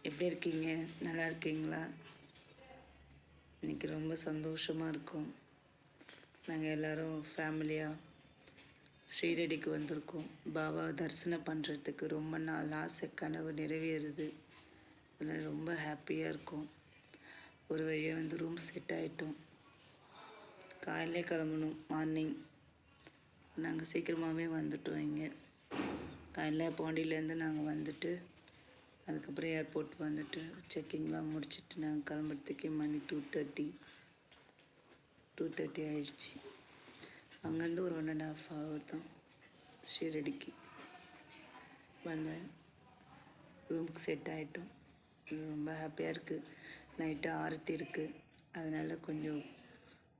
எப்படி இருக்கீங்க? நல்லா இருக்கீங்களா? இன்றைக்கி ரொம்ப சந்தோஷமாக இருக்கும். நாங்கள் எல்லோரும் ஃபேமிலியாக ஸ்ரீரடிக்கு வந்திருக்கோம். பாபா தரிசனம் பண்ணுறதுக்கு ரொம்ப நாள் ஆசை கனவு நிறைவேறுது. அதனால் ரொம்ப ஹாப்பியாக இருக்கும். ஒரு வழியாக ரூம் செட் ஆகிட்டோம். காலையிலே கிளம்பணும். மார்னிங் நாங்கள் சீக்கிரமாகவே வந்துட்டோம். இங்கே காலையில் பாண்டியிலேருந்து நாங்கள் வந்துட்டு அதுக்கப்புறம் ஏர்போர்ட் வந்துட்டு செக்கிங்லாம் முடிச்சுட்டு நாங்கள் கிளம்புறதுக்கே மணி 2:30 ஆயிடுச்சு. அங்கேருந்து ஒரு 1.5 hour தான் ஷீரடிக்கு வந்தேன். ரூமுக்கு செட் ஆகிட்டோம். ரொம்ப ஹாப்பியாக இருக்குது. நைட்டு ஆரத்தி இருக்குது. அதனால் கொஞ்சம்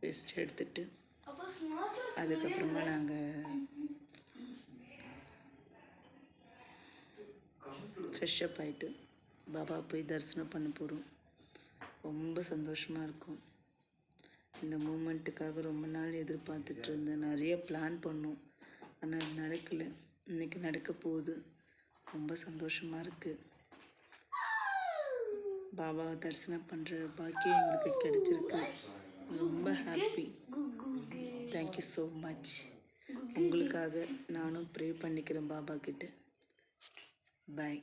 ரெஸ்ட் எடுத்துட்டு அதுக்கப்புறமா நாங்கள் ஃப்ரெஷ்ஷப் ஆகிட்டு பாபா போய் தரிசனம் பண்ண போகிறோம். ரொம்ப சந்தோஷமாக இருக்கும். இந்த மூமெண்ட்டுக்காக ரொம்ப நாள் எதிர்பார்த்துட்டு இருந்தேன். நிறைய பிளான் பண்ணோம், ஆனால் அது நடக்கலை. இன்றைக்கி நடக்க போகுது. ரொம்ப சந்தோஷமாக இருக்குது. பாபாவை தரிசனம் பண்ணுற பாக்கியம் எங்களுக்கு கிடச்சிருக்கு. ரொம்ப ஹாப்பி. Thank you so much. உங்களுக்காக நானும் ப்ரே பண்ணிக்கிறேன் பாபா கிட்ட. பாய்.